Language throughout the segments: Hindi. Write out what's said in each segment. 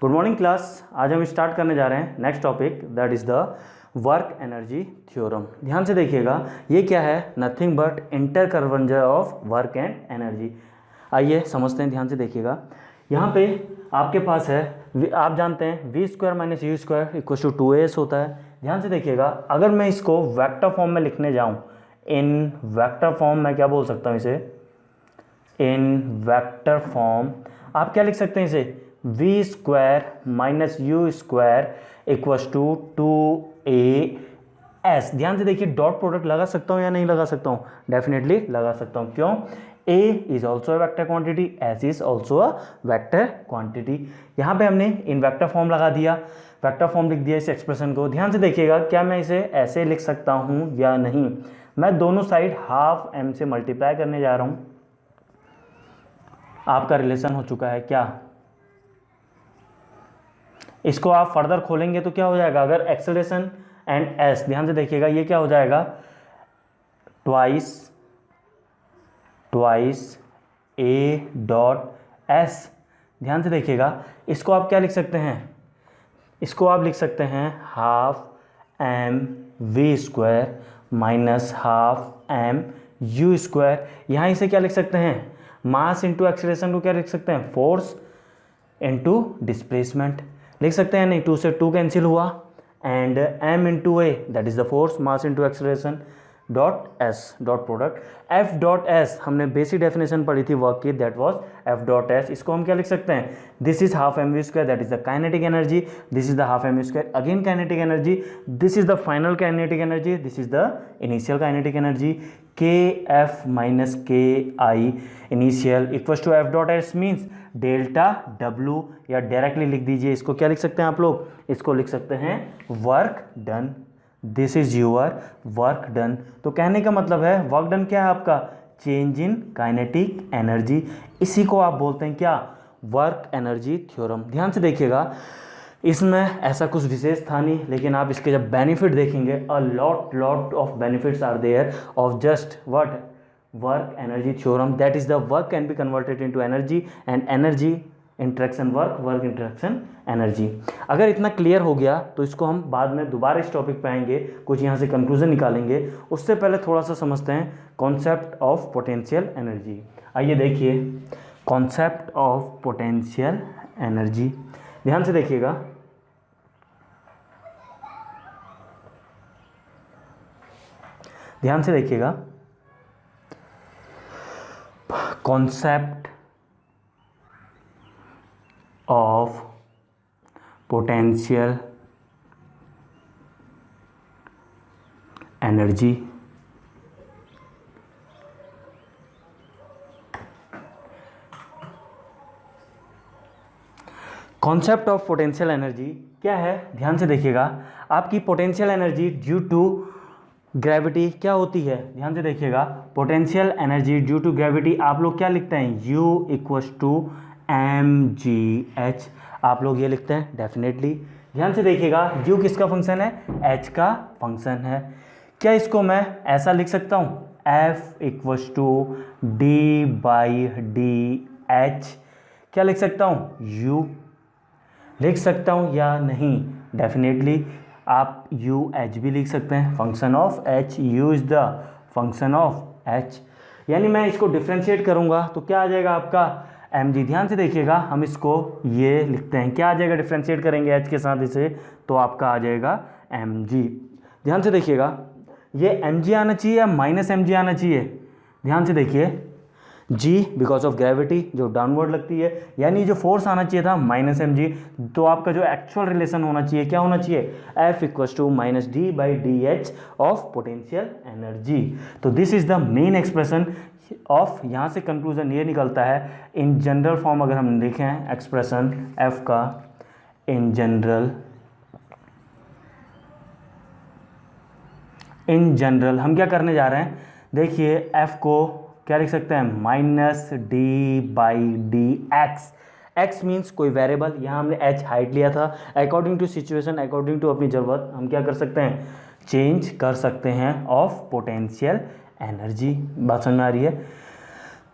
Good morning class. आज हम स्टार्ट करने जा रहे हैं next topic, that is the work energy theorem. ध्यान से देखिएगा, ये क्या है? Nothing but interconversion of work and energy. आइए समझते हैं, ध्यान से देखिएगा। यहाँ पे आपके पास है, आप जानते हैं v square minus u square equal to 2as होता है। ध्यान से देखिएगा, अगर मैं इसको वेक्टर फॉर्म में लिखने जाऊँ, इन वेक्टर फॉर्म मैं क्या बोल सकता हूँ इसे? इन वेक्टर फॉर्म आप क्या लिख सकते हैं इसे? v square minus u square equals to 2as। ध्यान से देखिए, डॉट प्रोडक्ट लगा सकता हूँ या नहीं लगा सकता हूँ? डेफिनेटली लगा सकता हूँ। क्यों? a is also a vector quantity, s is also a vector quantity. यहाँ पे हमने इन वेक्टर फॉर्म लगा दिया, वेक्टर फॉर्म लिख दिया इस एक्सप्रेशन को। ध्यान से देखिएगा, क्या मैं इसे ऐसे लिख सकता हूँ या नहीं? मैं दोनों साइड हाफ m से मल्टीप्लाई करने जा रहा हूँ। आपका रिलेशन हो चुका है क्या? इसको आप फर्दर खोलेंगे तो क्या हो जाएगा? अगर एक्सेलरेशन एंड s, ध्यान से देखिएगा, ये क्या हो जाएगा? Twice a dot s। ध्यान से देखिएगा, इसको आप क्या लिख सकते हैं? इसको आप लिख सकते हैं half m v square minus half m u square. यहाँ इसे क्या लिख सकते हैं? मास इंटू एक्सेलरेशन को क्या लिख सकते हैं? फोर्स इंटू डिस्प्लेसमेंट लिख सकते हैं। नहीं, 2 से 2 कैंसिल हुआ, and m into a, that is the force, mass into acceleration dot s dot product. f dot s हमने बेसिक डेफिनेशन पढ़ी थी वर्क की, that was f dot s। इसको हम क्या लिख सकते हैं? This is half m v square, that is the kinetic energy, this is the half m v square again kinetic energy, this is the final kinetic energy, this is the initial kinetic energy. K f minus K i initial equal to F dot s means delta W, या डायरेक्टली लिख दीजिए, इसको क्या लिख सकते हैं आप लोग? इसको लिख सकते हैं work done. This is your work done. तो कहने का मतलब है वर्क डन क्या है आपका? Change in kinetic energy. इसी को आप बोलते हैं क्या? Work energy theorem. ध्यान से देखिएगा, इसमें ऐसा कुछ विशेष था नहीं, लेकिन आप इसके जब बेनिफिट देखेंगे, a lot of benefits are there of just what? Work energy theorem. That is the work can be converted into energy, and energy interaction work, work interaction energy. अगर इतना क्लियर हो गया तो इसको हम बाद में दोबारा इस टॉपिक पे आएंगे, कुछ यहाँ से कंक्लूजन निकालेंगे। उससे पहले थोड़ा सा समझते हैं कॉन्सेप्ट ऑफ पोटेंशियल एनर्जी। आइए देखिए, कॉन्सेप्ट ऑफ पोटेंशियल एनर्जी। ध्यान से देखिएगा, ध्यान से देखिएगा, concept of potential energy. Concept of potential energy क्या है? ध्यान से देखिएगा, आपकी potential energy due to gravity क्या होती है? ध्यान से देखिएगा, potential energy due to gravity आप लोग क्या लिखते हैं? U equals to mgh। आप लोग ये लिखते हैं डेफिनेटली। ध्यान से देखिएगा, U किसका फंक्शन है? h का फंक्शन है। क्या इसको मैं ऐसा लिख सकता हूँ? F equals to d by D h. क्या लिख सकता हूँ? U लिख सकता हूँ या नहीं? डेफिनेटली आप u h भी लिख सकते हैं, function of h, u is the function of h। यानी मैं इसको डिफ्रेंशिएट करूँगा तो क्या आ जाएगा आपका? mg। ध्यान से देखिएगा, हम इसको ये लिखते हैं, क्या आ जाएगा? डिफ्रेंशिएट करेंगे h के साथ इसे, तो आपका आ जाएगा mg। ध्यान से देखिएगा, ये mg आना चाहिए या माइनस mg आना चाहिए? ध्यान से देखिए, g बिकॉज ऑफ ग्रेविटी जो डाउनवर्ड लगती है, यानी जो फोर्स आना चाहिए था माइनस mg। तो आपका जो एक्चुअल रिलेशन होना चाहिए क्या होना चाहिए? F equals to minus D by D H of potential energy. तो this is the main expression of, यहाँ से कंक्लूजन ये निकलता है इन जनरल फॉर्म। अगर हम देखें एक्सप्रेशन F का इन जनरल हम क्या करने जा रहे हैं? देखिए, F को क्या लिख सकते हैं? Minus D by d x. X means कोई वेरिएबल, यहाँ हमने h हाइट लिया था, according to situation, according to अपनी ज़रूरत हम क्या कर सकते हैं? चेंज कर सकते हैं ऑफ पोटेंशियल एनर्जी। बात समझ में आ रही है?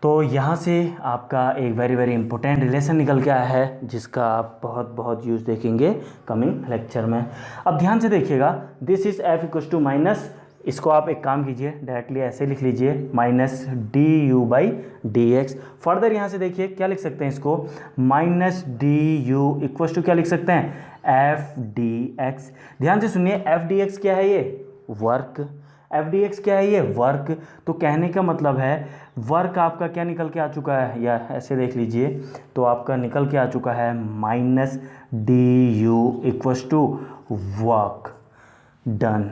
तो यहाँ से आपका एक वेरी वेरी इंपॉर्टेंट रिलेशन निकल के आया है जिसका आप बहुत बहुत यूज़ देखेंगे कमिंग लेक्चर में। अब ध्यान से देखिएगा, this is F equal to minus, इसको आप एक काम कीजिए डायरेक्टली ऐसे लिख लीजिए minus d U by d x. Further यहाँ से देखिए क्या लिख सकते हैं इसको, minus d U equal to क्या लिख सकते हैं एफ डी एक्स। ध्यान से सुनिए, एफ डी एक्स क्या है, ये वर्क, एफ डी एक्स क्या है, ये वर्क। तो कहने का मतलब है वर्क आपका क्या निकल के आ चुका है, या ऐसे देख लीजिए तो आपका निकल के आ चुका है minus d U equal to work done.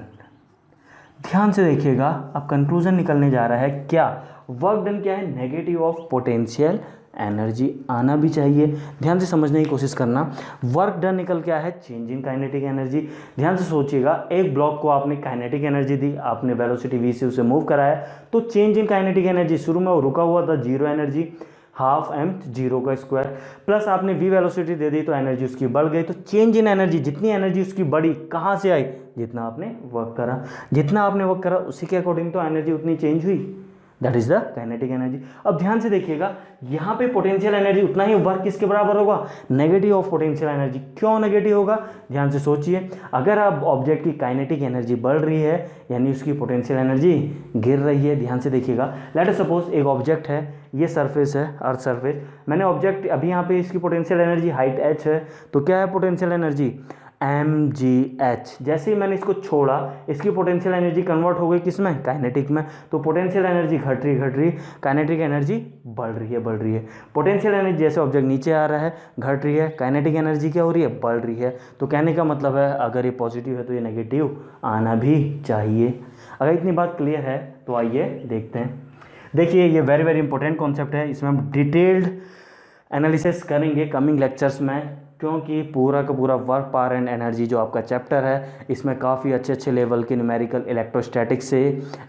ध्यान से देखिएगा, अब कंक्लूजन निकलने जा रहा है क्या, वर्क डन क्या है, नेगेटिव ऑफ पोटेंशियल एनर्जी आना भी चाहिए। ध्यान से समझने की कोशिश करना, वर्क डन निकल क्या है, चेंज इन काइनेटिक एनर्जी। ध्यान से सोचिएगा, एक ब्लॉक को आपने काइनेटिक एनर्जी दी, आपने वेलोसिटी v से उसे मूव कराया, तो चेंज इन काइनेटिक एनर्जी, शुरू में वो रुका हुआ था zero energy, half m zero का स्क्वायर, प्लस आपने v वेलोसिटी दे दी तो एनर्जी उसकी बढ़ गई। तो चेंज इन एनर्जी, जितनी एनर्जी उसकी बढ़ी कहाँ से आई, जितना आपने वर्क करा, जितना आपने वर्क करा उसी के अकॉर्डिंग तो एनर्जी उतनी चेंज हुई, that is the kinetic energy. अब ध्यान से देखिएगा, यहाँ पे पोटेंशियल एनर्जी उतना ही, वर्क किसके बराबर होगा, नेगेटिव ऑफ पोटेंशियल एनर्जी। क्यों नेगेटिव होगा, ध्यान से सोचिए, अगर आप ऑब्जेक्ट की काइनेटिक एनर्जी बढ़ रही है यानी उसकी पोटेंशियल एनर्जी गिर रही है। ध्यान से देखिएगा, लेट अस सपोज एक ऑब्जेक्ट है, ये सरफेस है अर्थ सरफेस, मैंने ऑब्जेक्ट अभी यहाँ पे इसकी पोटेंशियल एनर्जी हाइट h है, तो क्या है पोटेंशियल एनर्जी mgh। जैसे ही मैंने इसको छोड़ा, इसकी पोटेंशियल एनर्जी कन्वर्ट हो गई किसमें, काइनेटिक में। तो पोटेंशियल एनर्जी घट रही, काइनेटिक एनर्जी बढ़ रही है। पोटेंशियल एनर्जी जैसे ऑब्जेक्ट नीचे आ रहा है घट रही है, काइनेटिक एनर्जी क्या हो रही है, बढ़ रही है। तो कहने का मतलब है अगर ये पॉजिटिव है तो ये नेगेटिव आना भी चाहिए। अगर इतनी बात क्लियर है तो आइए देखते हैं। देखिए ये वेरी वेरी इंपॉर्टेंट कॉन्सेप्ट है, इसमें हम डिटेल्ड एनालिसिस करेंगे कमिंग लेक्चर्स में, क्योंकि पूरा का पूरा वर्क पावर एंड एनर्जी जो आपका चैप्टर है इसमें काफ़ी अच्छे लेवल के न्यूमेरिकल इलेक्ट्रोस्टैटिक्स से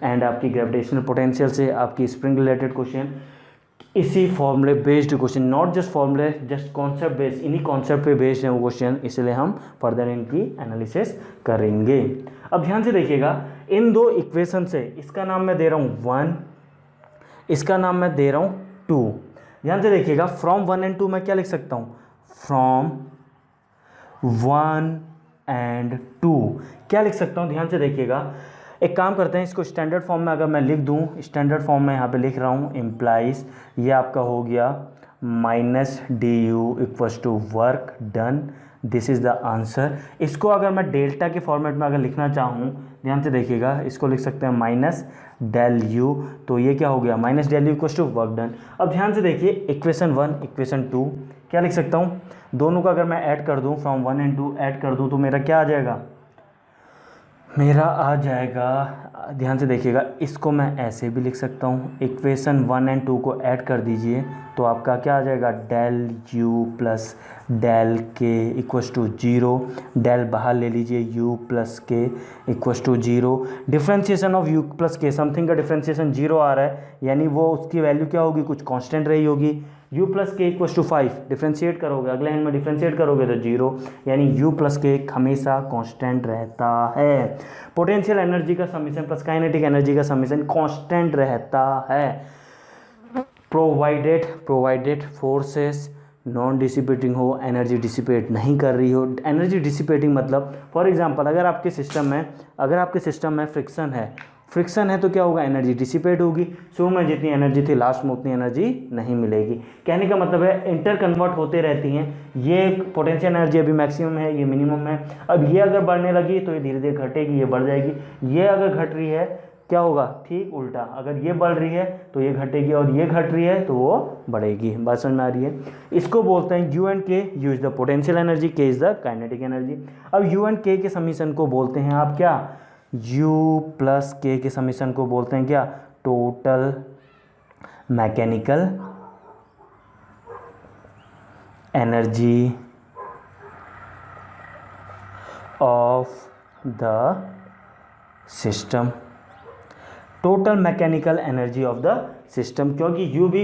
एंड आपकी ग्रेविटेशनल पोटेंशियल से आपकी स्प्रिंग रिलेटेड क्वेश्चन, इसी फॉर्मूले बेस्ड क्वेश्चन, नॉट जस्ट फॉर्मूले, जस्ट कॉन्सेप्ट बेस्ड, इन्हीं कॉन्सेप्ट पे बेस्ड है वो क्वेश्चन, इसलिए हम फर्दर इनकी एनालिसिस करेंगे। अब ध्यान से देखिएगा, इन दो इक्वेशन से इसका नाम मैं दे रहा हूँ 1, इसका नाम मैं दे रहा हूँ 2। ध्यान से देखिएगा, फ्रॉम 1 एंड 2 मैं क्या लिख सकता हूँ, फ्रॉम 1 एंड 2 क्या लिख सकता हूँ। ध्यान से देखिएगा, एक काम करते हैं, इसको स्टैंडर्ड फॉर्म में अगर मैं लिख दूँ, स्टैंडर्ड फॉर्म में यहाँ पे लिख रहा हूँ, इम्प्लाइज ये आपका हो गया minus d U equals to work done, this is the answer. इसको अगर मैं डेल्टा के फॉर्मेट में अगर लिखना चाहूँ, ध्यान से देखिएगा, इसको लिख सकते हैं माइनस डेल यू, तो ये क्या हो गया minus del U equals to work done. अब ध्यान से देखिए, इक्वेशन 1 इक्वेशन 2 क्या लिख सकता हूँ, दोनों का अगर मैं ऐड कर दूँ, फ्रॉम 1 एंड 2 ऐड कर दूँ तो मेरा क्या आ जाएगा, मेरा आ जाएगा, ध्यान से देखिएगा, इसको मैं ऐसे भी लिख सकता हूँ, इक्वेशन 1 एंड 2 को ऐड कर दीजिए तो आपका क्या आ जाएगा, del U plus del K equals to 0, del बाहर ले लीजिए, U plus K equals to 0, differentiation of U plus K, something का डिफ्रेंशिएशन 0 आ रहा है यानी वो उसकी वैल्यू क्या होगी, कुछ कांस्टेंट रही होगी। u plus K equals to 5, differentiate करोगे, अगले एंड में डिफ्रेंशिएट करोगे तो 0, यानी u प्लस के हमेशा कांस्टेंट रहता है। पोटेंशियल एनर्जी का समीशन प्लस काइनेटिक एनर्जी का समीशन कांस्टेंट रहता है, प्रोवाइडेड फोर्सेस नॉन डिसिपेटिंग हो, एनर्जी डिसिपेट नहीं कर रही हो। एनर्जी डिसिपेटिंग मतलब फॉर एग्जांपल अगर आपके सिस्टम में फ्रिक्शन है तो क्या होगा, एनर्जी डिसिपेट होगी, शुरू में जितनी एनर्जी थी लास्ट में उतनी एनर्जी नहीं मिलेगी। कहने का मतलब है इंटर कन्वर्ट होते रहती हैं, ये पोटेंशियल एनर्जी अभी मैक्सिमम है, ये मिनिमम है, अब ये अगर बढ़ने लगी तो ये धीरे धीरे घटेगी, ये बढ़ जाएगी, ये अगर घट रही है क्या होगा, ठीक उल्टा, अगर ये बढ़ रही है तो ये घटेगी और ये घट रही है तो वो बढ़ेगी। बात समझ में आ रही है। इसको बोलते हैं यू एंड के, you is the potential energy, के इज द काइनेटिक एनर्जी। अब यू एंड के समीशन को बोलते हैं आप क्या, u प्लस के समीशन को बोलते हैं क्या, total mechanical energy of the system, total mechanical energy of the system, क्योंकि u भी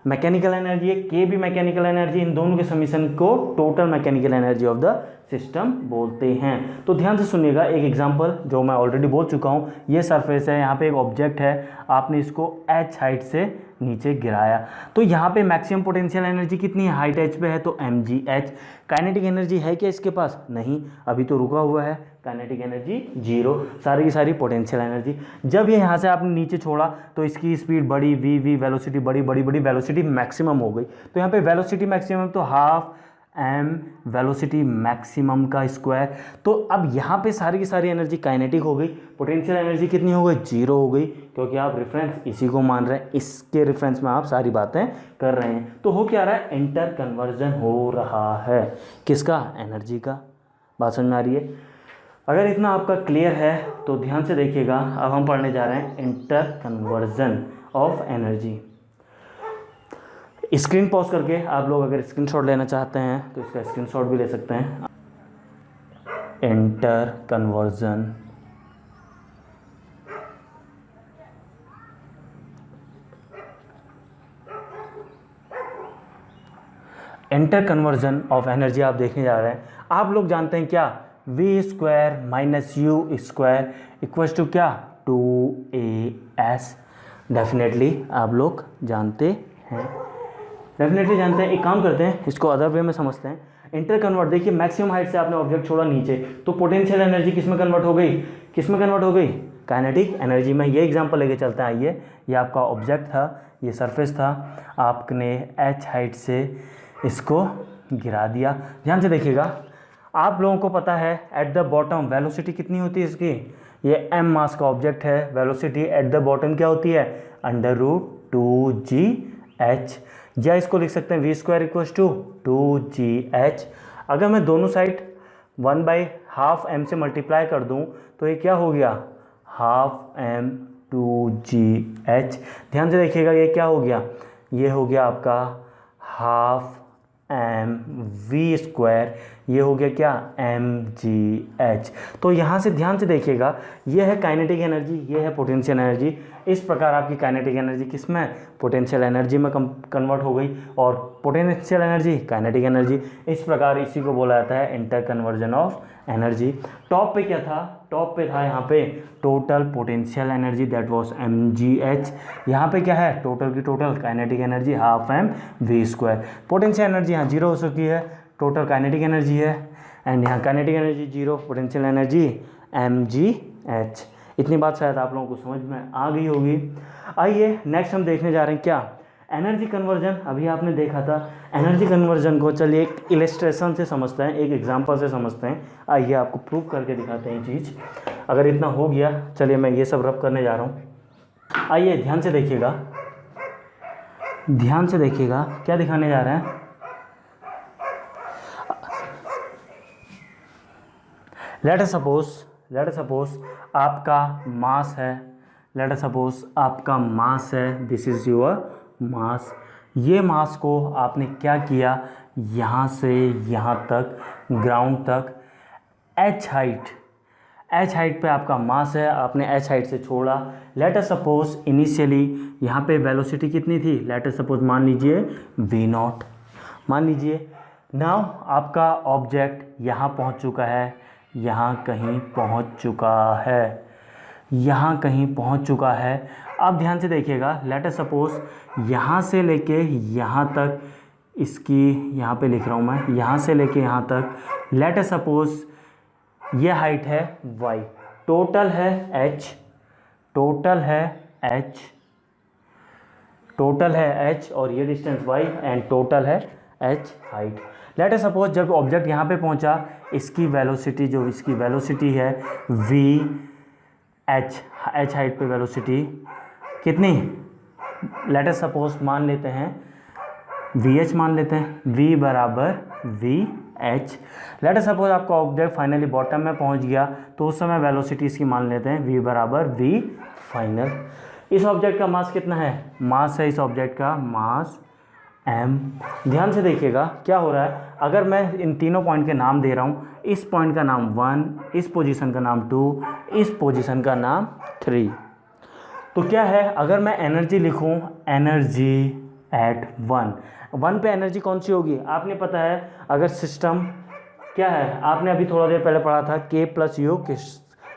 मैकेनिकल एनर्जी है, k भी मैकेनिकल एनर्जी, इन दोनों के समीशन को total mechanical energy of the system बोलते हैं। तो ध्यान से सुनिएगा, एक एग्जांपल जो मैं ऑलरेडी बोल चुका हूँ, ये सरफेस है, यहाँ पे एक ऑब्जेक्ट है, आपने इसको h हाइट से नीचे गिराया। तो यहाँ पे मैक्सिमम पोटेंशियल एनर्जी कितनी है, हाइट एच पे है तो mgh। काइनेटिक एनर्जी है क्या इसके पास, नहीं, अभी तो रुका हुआ है, काइनेटिक एनर्जी जीरो, सारी की सारी पोटेंशियल एनर्जी। जब ये यहाँ से आपने नीचे छोड़ा तो इसकी स्पीड बढ़ी, v वेलोसिटी बढ़ी, बड़ी वेलोसिटी मैक्सिमम हो गई। तो यहाँ पे वेलोसिटी मैक्सिमम तो हाफ m वेलोसिटी मैक्सिमम का स्क्वायर। तो अब यहाँ पे सारी की सारी एनर्जी काइनेटिक हो गई, पोटेंशियल एनर्जी कितनी हो गई, जीरो हो गई, क्योंकि आप रेफरेंस इसी को मान रहे हैं, इसके रेफरेंस में आप सारी बातें कर रहे हैं। तो हो क्या रहा है, इंटर कन्वर्जन हो रहा है, किसका, एनर्जी का। बात समझ में आ रही है। अगर इतना आपका क्लियर है तो ध्यान से देखिएगा, अब हम पढ़ने जा रहे हैं inter conversion of energy. Screen pause करके आप लोग अगर स्क्रीनशॉट लेना चाहते हैं तो इसका स्क्रीनशॉट भी ले सकते हैं। Inter conversion inter conversion of energy आप देखने जा रहे हैं। आप लोग जानते हैं क्या, v square minus u square equals to क्या, 2as। डेफिनेटली आप लोग जानते हैं, डेफिनेटली जानते हैं। एक काम करते हैं, इसको अदर वे में समझते हैं। इंटर कन्वर्ट, देखिए मैक्सिमम हाइट से आपने ऑब्जेक्ट छोड़ा नीचे, तो पोटेंशियल एनर्जी किस में कन्वर्ट हो गई, किस में कन्वर्ट हो गई, काइनेटिक एनर्जी में। ये एग्जांपल लेके चलते हैं, आइए। ये आपका ऑब्जेक्ट था, ये सरफेस था, आपने h हाइट से इसको गिरा दिया। ध्यान से देखिएगा, आप लोगों को पता है एट द बॉटम वेलोसिटी कितनी होती है इसकी, ये m मास का ऑब्जेक्ट है, वेलोसिटी एट द बॉटम क्या होती है, √2gh, या इसको लिख सकते हैं v square equals to 2gh। अगर मैं दोनों साइड 1/2 m से मल्टीप्लाई कर दूं तो ये क्या हो गया, हाफ m 2gh। ध्यान से देखिएगा, ये क्या हो गया, ये हो गया आपका हाफ m v स्क्वायर, ये हो गया क्या, mgh। तो यहाँ से ध्यान से देखिएगा, ये है काइनेटिक एनर्जी, ये है पोटेंशियल एनर्जी। इस प्रकार आपकी काइनेटिक एनर्जी किस में, पोटेंशियल एनर्जी में कन्वर्ट हो गई, और पोटेंशियल एनर्जी काइनेटिक एनर्जी। इस प्रकार इसी को बोला जाता है inter conversion of energy. Top पे क्या था, टॉप पे था यहाँ पे total potential energy, that was mgh। यहाँ पे क्या है, टोटल की total kinetic energy half m v square. Potential energy यहाँ जीरो हो चुकी है, टोटल काइनेटिक एनर्जी है, एंड यहाँ kinetic energy zero, potential energy mgh। इतनी बात शायद आप लोगों को समझ में आ गई होगी। आइए नेक्स्ट हम देखने जा रहे हैं क्या, एनर्जी कन्वर्जन। अभी आपने देखा था एनर्जी कन्वर्जन को, चलिए एक इलस्ट्रेशन से समझते हैं, एक एग्जांपल से समझते हैं। आइए आपको प्रूव करके दिखाते हैं ये चीज़। अगर इतना हो गया, चलिए मैं ये सब रब करने जा रहा हूँ। आइए ध्यान से देखिएगा, ध्यान से देखिएगा क्या दिखाने जा रहे हैं। लेट अस सपोज आपका मास है, लेट अस सपोज आपका मास है, दिस इज़ योर मास। ये मास को आपने क्या किया, यहाँ से यहाँ तक, ग्राउंड तक, h हाइट पे आपका मास है, आपने h हाइट से छोड़ा। लेट अस सपोज इनिशियली यहाँ पे वेलोसिटी कितनी थी, लेट अस सपोज मान लीजिए v0, मान लीजिए। नाउ आपका ऑब्जेक्ट यहाँ पहुँच चुका है, यहाँ कहीं पहुँच चुका है, यहाँ कहीं पहुँच चुका है। अब ध्यान से देखिएगा, लेट अस सपोज यहाँ से लेके यहाँ तक, इसकी यहाँ पे लिख रहा हूँ मैं, यहाँ से लेके यहाँ तक, लेट अस सपोज ये हाइट है y, टोटल है h, टोटल है h और ये डिस्टेंस y, एंड टोटल है h height. Late us suppose जब ऑब्जेक्ट यहाँ पे पहुँचा, इसकी वेलोसिटी, जो इसकी वेलोसिटी है v h हाइट पे वेलोसिटी कितनी, लेट अस सपोज मान लेते हैं vh, मान लेते हैं v बराबर vh। लेट अस सपोज आपका ऑब्जेक्ट फाइनली बॉटम में पहुंच गया, तो उस समय वेलोसिटी इसकी मान लेते हैं v बराबर v फाइनल। इस ऑब्जेक्ट का मास कितना है, मास है इस ऑब्जेक्ट का मास m। ध्यान से देखिएगा क्या हो रहा है, अगर मैं इन तीनों पॉइंट के नाम दे रहा हूँ, इस पॉइंट का नाम 1, इस पोजीशन का नाम 2, इस पोजीशन का नाम 3, तो क्या है, अगर मैं एनर्जी लिखूँ, एनर्जी एट 1 पे एनर्जी कौन सी होगी, आपने पता है, अगर सिस्टम क्या है, आपने अभी थोड़ा देर पहले पढ़ा था k + u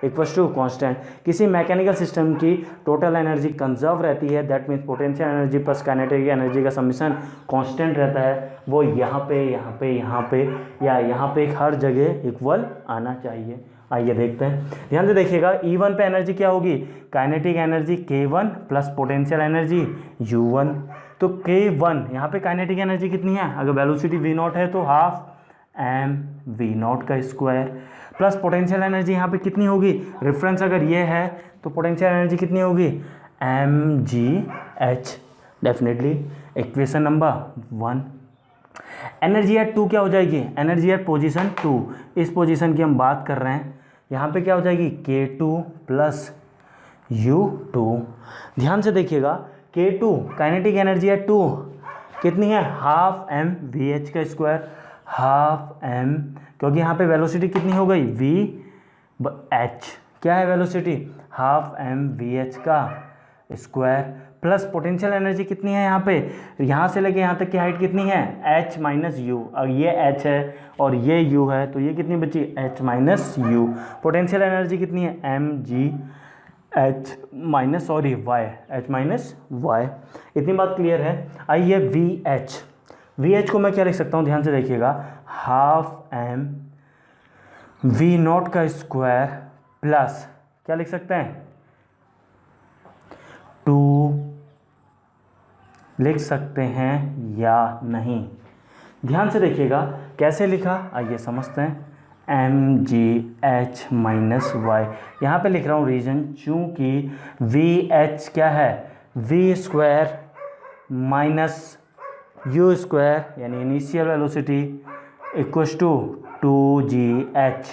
equals to constant. किसी मैकेनिकल सिस्टम की टोटल एनर्जी कंजर्व रहती है, that means potential energy plus kinetic energy का समीशन कांस्टेंट रहता है, वो यहाँ पे या यहाँ पे हर जगह इक्वल आना चाहिए। आइए देखते हैं, ध्यान से देखिएगा। E1 पे एनर्जी क्या होगी, kinetic energy K1 plus potential energy U1। तो K1 यहाँ पे काइनेटिक एनर्जी कितनी है, अगर वेलोसिटी V0 है तो हाफ m V0 का स्क्वायर, प्लस पोटेंशियल एनर्जी यहाँ पे कितनी होगी, रेफरेंस अगर ये है तो पोटेंशियल एनर्जी कितनी होगी, mgh, definitely equation number 1। Energy at 2 क्या हो जाएगी, एनर्जी एट पोजीशन 2, इस पोजीशन की हम बात कर रहे हैं, यहाँ पे क्या हो जाएगी K2 प्लस U2। ध्यान से देखिएगा, K2 काइनेटिक एनर्जी एट 2 कितनी है, हाफ m VH का स्क्वायर, हाफ m, क्योंकि यहाँ पे वेलोसिटी कितनी हो गई VH, क्या है वेलोसिटी, हाफ m VH का स्क्वायर, प्लस पोटेंशियल एनर्जी कितनी है यहाँ पे, यहाँ से लेके यहाँ तक की हाइट कितनी है, h माइनस यू, और ये h है और ये u है, तो ये कितनी बची, h minus you. Potential energy कितनी है, mg h minus sorry y, h minus y। इतनी बात क्लियर है। आइए VH को मैं क्या लिख सकता हूँ, ध्यान से देखिएगा, हाफ m V0 का स्क्वायर प्लस क्या लिख सकते हैं, 2 लिख सकते हैं या नहीं। ध्यान से देखिएगा कैसे लिखा, आइए समझते हैं, mgh माइनस y, यहाँ पे लिख रहा हूँ रीजन, चूँकि VH क्या है, v square minus u square यानी initial velocity equals to 2gh,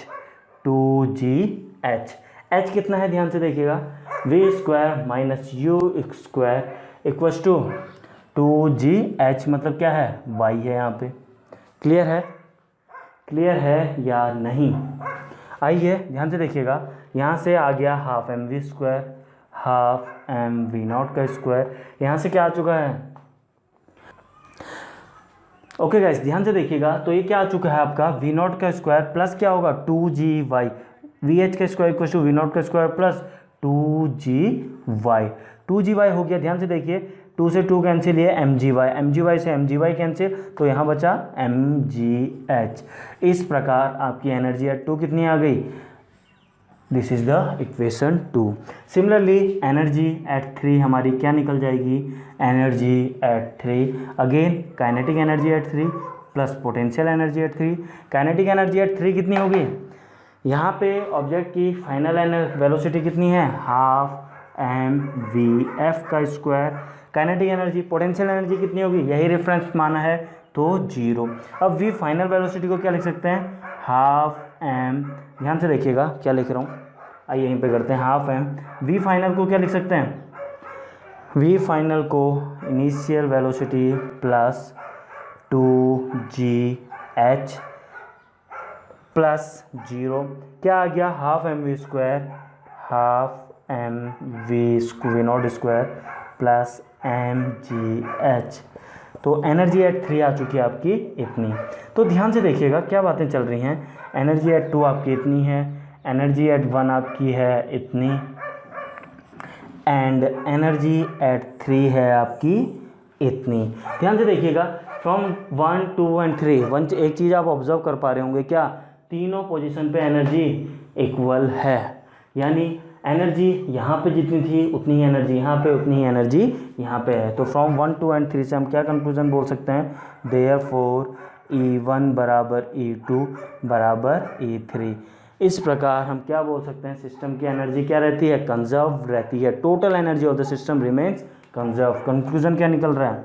h कितना है, ध्यान से देखिएगा, v square minus u square equals to 2gh, मतलब क्या है, y है यहाँ पे। क्लियर है या नहीं। आइए ध्यान से देखिएगा, यहाँ से आ गया half m v square, half m V0 का स्क्वायर, यहाँ से क्या आ चुका है, ओके गाइस ध्यान से देखिएगा, तो ये क्या आ चुका है आपका V0 का स्क्वायर प्लस क्या होगा 2gy, VH का स्क्वायर इक्वल टू V0 का स्क्वायर प्लस 2gy हो गया। ध्यान से देखिए, 2 से 2 कैंसिल, ये mgy से mgy कैंसिल, तो यहाँ बचा mgh। इस प्रकार आपकी एनर्जी एट 2 कितनी आ गई, this is the equation 2। Similarly energy at 3 हमारी क्या निकल जाएगी, energy at 3 again kinetic energy at 3 plus potential energy at 3। Kinetic energy at 3 कितनी होगी, यहाँ पे ऑब्जेक्ट की फाइनल वेलोसिटी कितनी है, हाफ m vf का square. Kinetic energy potential energy कितनी होगी, यही रेफरेंस माना है तो 0। अब v फाइनल वेलोसिटी को क्या लिख सकते हैं, हाफ m, ध्यान से देखिएगा क्या लिख रहा हूँ, आइए यहीं पे करते हैं, हाफ m। v फाइनल को क्या लिख सकते हैं, v फाइनल को initial velocity plus 2gh plus 0, क्या आ गया, half m v square, half m v0 square plus mgh। तो एनर्जी एट 3 आ चुकी है आपकी इतनी। तो ध्यान से देखिएगा क्या बातें चल रही हैं, एनर्जी एट 2 आपकी इतनी है, एनर्जी एट 1 आपकी है इतनी, एंड एनर्जी एट 3 है आपकी इतनी। ध्यान से देखिएगा, फ्रॉम 1 2 एंड 3 एक चीज़ आप ऑब्जर्व कर पा रहे होंगे, क्या तीनों पोजीशन पे एनर्जी इक्वल है, यानी एनर्जी यहाँ पे जितनी थी उतनी ही एनर्जी यहाँ पे, उतनी ही एनर्जी यहाँ पे है। तो फ्रॉम 1 2 एंड 3 से हम क्या कंक्लूजन बोल सकते हैं, देयरफॉर E1 बराबर E2 बराबर E3। इस प्रकार हम क्या बोल सकते हैं, सिस्टम की एनर्जी क्या रहती है, कंजर्व रहती है, total energy of the system remains conserve. Conclusion क्या निकल रहा है,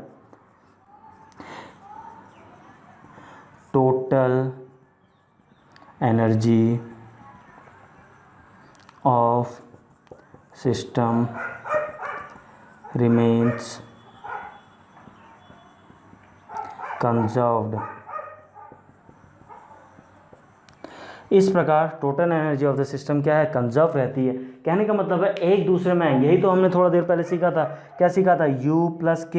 total energy of system remains conserved. इस प्रकार total energy of the system क्या है, कंजर्व रहती है। कहने का मतलब है एक दूसरे में, यही तो हमने थोड़ा देर पहले सीखा था, क्या सीखा था, U प्लस K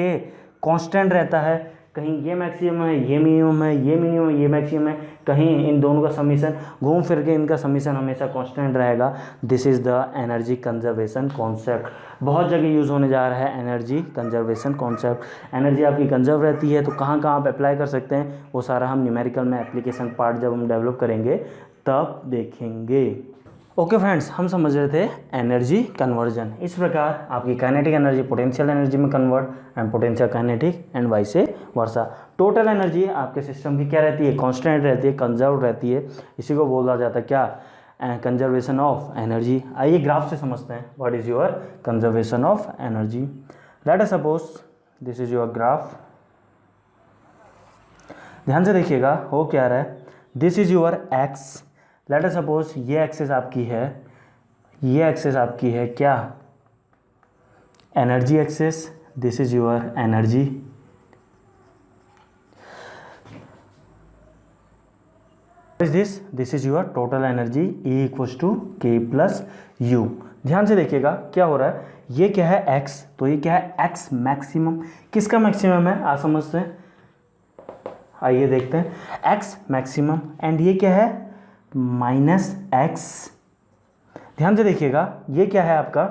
कांस्टेंट रहता है, कहीं ये मैक्सिमम है, ये मिनिमम है, ये मिनिमम है, ये मैक्सिमम है, कहीं इन दोनों का समीशन घूम फिर के इनका समीशन हमेशा कांस्टेंट रहेगा। This is the energy conservation concept. बहुत जगह यूज़ होने जा रहा है एनर्जी कंजर्वेशन कॉन्सेप्ट। एनर्जी आपकी कंजर्व रहती है तो कहाँ कहाँ आप अप्लाई कर सकते हैं, वो सारा हम न्यूमेरिकल में एप्लीकेशन पार्ट जब हम डेवलप करेंगे तब देखेंगे। ओके फ्रेंड्स, हम समझ रहे थे एनर्जी कन्वर्जन। इस प्रकार आपकी काइनेटिक एनर्जी पोटेंशियल एनर्जी में convert and potential kinetic and vice versa. Total energy आपके सिस्टम की क्या रहती है, कांस्टेंट रहती है, कंजर्व रहती है। इसी को बोला जाता है क्या, कंजर्वेशन ऑफ एनर्जी। आइए ग्राफ से समझते हैं what is your conservation of energy. Let us suppose this is your graph. ध्यान से देखिएगा हो क्या रहा है, this is your x. Let us suppose ये एक्सेस आपकी है, ये एक्सेस आपकी है क्या, energy axis. This is your energy. This is your total energy E equals to K plus U। ध्यान से देखिएगा क्या हो रहा है, ये क्या है x, तो ये क्या है x मैक्सिमम। किसका मैक्सिमम है आप समझते हैं, आइए देखते हैं। x मैक्सिमम एंड ये क्या है माइनस x। ध्यान से देखिएगा ये क्या है आपका,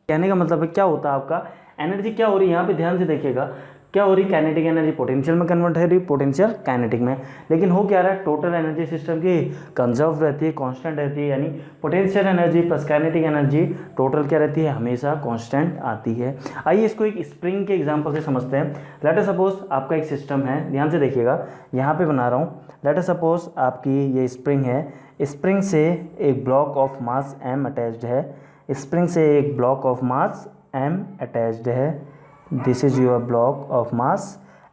कहने का मतलब है क्या होता है आपका एनर्जी क्या हो रही है यहाँ पे, ध्यान से देखिएगा क्या हो रही, काइनेटिक एनर्जी पोटेंशियल में कन्वर्ट हो रही, पोटेंशियल काइनेटिक में। लेकिन हो क्या रहा है, टोटल एनर्जी सिस्टम की कंजर्व रहती है, कांस्टेंट रहती है, यानी potential energy plus kinetic energy total क्या रहती है, हमेशा कांस्टेंट आती है। आइए इसको एक स्प्रिंग के एग्जांपल से समझते हैं। लेट अस सपोज आपका एक सिस्टम है, ध्यान से देखिएगा यहाँ पे बना रहा हूँ। लेट अस सपोज आपकी ये स्प्रिंग है, स्प्रिंग से एक block of mass m attached है, स्प्रिंग से एक block of mass m attached है। This is your block of mass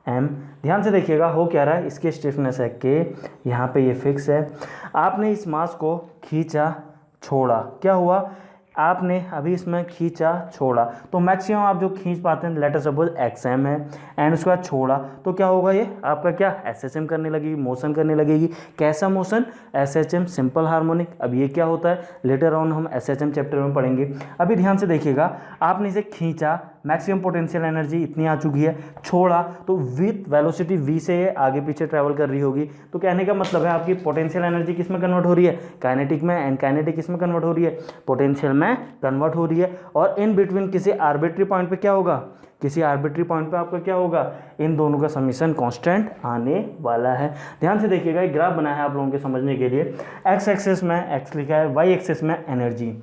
m। ध्यान से देखिएगा हो क्या रहा है, इसकी स्टिफनेस है k, यहाँ पे ये फिक्स है। आपने इस मास को खींचा छोड़ा, क्या हुआ, आपने अभी इसमें खींचा छोड़ा तो मैक्सिमम आप जो खींच पाते हैं लेट अस सपोज xm है, एंड उसके बाद छोड़ा तो क्या होगा, ये आपका क्या SHM करने लगेगी, मोशन करने लगेगी। कैसा मोशन, SHM सिंपल हार्मोनिक। अब ये क्या होता है लेटर ऑन हम SHM चैप्टर में पढ़ेंगे। अभी ध्यान से देखिएगा आपने इसे खींचा, मैक्सिमम पोटेंशियल एनर्जी इतनी आ चुकी है, छोड़ा तो विथ वेलोसिटी v से ये आगे पीछे ट्रैवल कर रही होगी। तो कहने का मतलब है आपकी पोटेंशियल एनर्जी किस में कन्वर्ट हो रही है, काइनेटिक में, एंड काइनेटिक किस में कन्वर्ट हो रही है, पोटेंशियल में कन्वर्ट हो रही है। और इन बिटवीन किसी आर्बिट्री पॉइंट पे क्या होगा, किसी आर्बिट्री पॉइंट पे आपका क्या होगा, इन दोनों का समीशन कांस्टेंट आने वाला है। ध्यान से देखिएगा एक ग्राफ बना है आप लोगों के समझने के लिए। एक्स एक्सेस में x लिखा है, y एक्सेस में एनर्जी।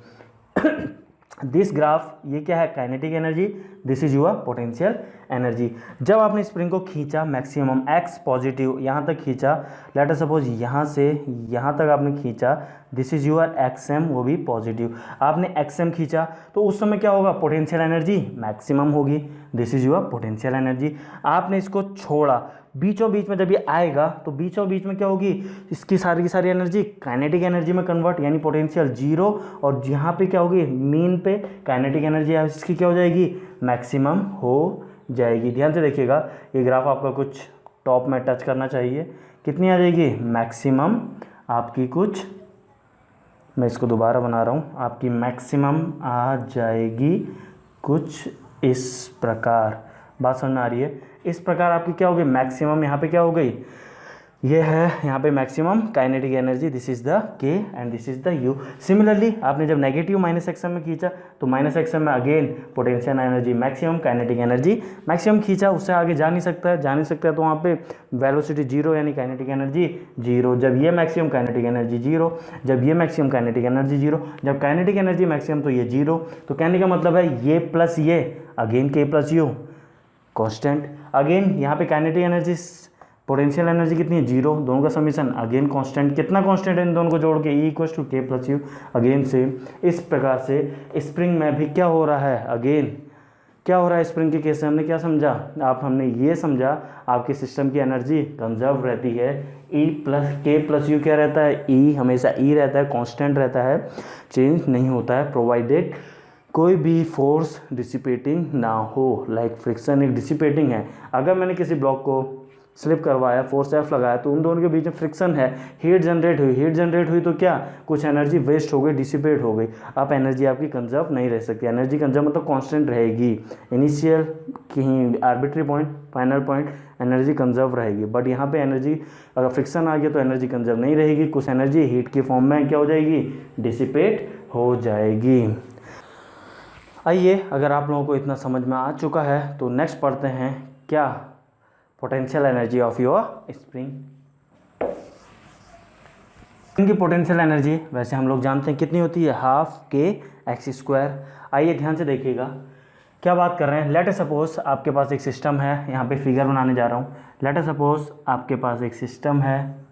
दिस ग्राफ ये क्या है, kinetic energy, this is your potential energy. जब आपने स्प्रिंग को खींचा मैक्सिमम x पॉजिटिव यहाँ तक खींचा, लेट अस सपोज यहाँ से यहाँ तक आपने खींचा, दिस इज योर xm, वो भी पॉजिटिव। आपने xm खींचा तो उस समय क्या होगा, पोटेंशियल एनर्जी मैक्सिमम होगी, this is your potential energy. आपने इसको छोड़ा, बीचों बीच में जब ये आएगा तो बीचों बीच में क्या होगी, इसकी सारी की सारी एनर्जी काइनेटिक एनर्जी में कन्वर्ट, यानी पोटेंशियल जीरो, और यहाँ पे क्या होगी मीन पे काइनेटिक एनर्जी इसकी क्या हो जाएगी, मैक्सिमम हो जाएगी। ध्यान से देखिएगा ये ग्राफ आपका कुछ टॉप में टच करना चाहिए, कितनी आ जाएगी मैक्सिमम आपकी, कुछ मैं इसको दोबारा बना रहा हूँ, आपकी मैक्सिमम आ जाएगी कुछ इस प्रकार। बात समझ में आ रही है, इस प्रकार आपकी क्या हो गई मैक्सिमम, यहाँ पे क्या हो गई, ये है यहाँ पे maximum kinetic energy, this is the K and this is the U। Similarly आपने जब नेगेटिव माइनस एक्सएम में खींचा तो माइनस एक्सएम में again potential energy maximum, kinetic energy maximum खींचा, उससे आगे जा नहीं सकता है, तो वहाँ पे वेलोसिटी जीरो यानी काइनेटिक एनर्जी जीरो। जब ये मैक्सिमम काइनेटिक एनर्जी जीरो, जब ये मैक्सिमम काइनेटिक एनर्जी जीरो, जब काइनेटिक एनर्जी मैक्सिमम तो ये जीरो। तो कहने का मतलब है ये प्लस ये again K plus U constant. Again यहाँ पे काइनेटिक एनर्जी पोटेंशियल एनर्जी कितनी है, जीरो, दोनों का समीशन अगेन कांस्टेंट। कितना कांस्टेंट है इन दोनों को जोड़ के, E equals to K plus U। Again से इस प्रकार से स्प्रिंग में भी क्या हो रहा है, अगेन क्या हो रहा है स्प्रिंग के केस से हमने क्या समझा, हमने ये समझा आपके सिस्टम की एनर्जी कंजर्व रहती है, E plus K plus U क्या रहता है, E हमेशा E रहता है, कांस्टेंट रहता है, चेंज नहीं होता है, प्रोवाइडेड कोई भी फोर्स डिसिपेटिंग ना हो। लाइक फ्रिक्शन एक डिसिपेटिंग है। अगर मैंने किसी ब्लॉक को स्लिप करवाया, फोर्स F लगाया, तो उन दोनों के बीच में फ्रिक्शन है, हीट जनरेट हुई तो क्या, कुछ एनर्जी वेस्ट हो गई, डिसिपेट हो गई। अब एनर्जी आपकी कंजर्व नहीं रह सकती। एनर्जी कंजर्व मतलब कांस्टेंट रहेगी, इनिशियल कहीं arbitrary point, final point energy conserve रहेगी। बट यहाँ पे एनर्जी अगर फ्रिक्शन आ गया तो एनर्जी कंजर्व नहीं रहेगी, कुछ एनर्जी हीट की फॉर्म में क्या हो जाएगी, डिसिपेट हो जाएगी। आइए, अगर आप लोगों को इतना समझ में आ चुका है तो नेक्स्ट पढ़ते हैं क्या, potential energy of your spring. Spring की पोटेंशियल एनर्जी वैसे हम लोग जानते हैं कितनी होती है, हाफ के एक्स स्क्वायर। आइए ध्यान से देखिएगा क्या बात कर रहे हैं। लेट सपोज आपके पास एक सिस्टम है, यहाँ पे फिगर बनाने जा रहा हूँ। लेट सपोज आपके पास एक सिस्टम है,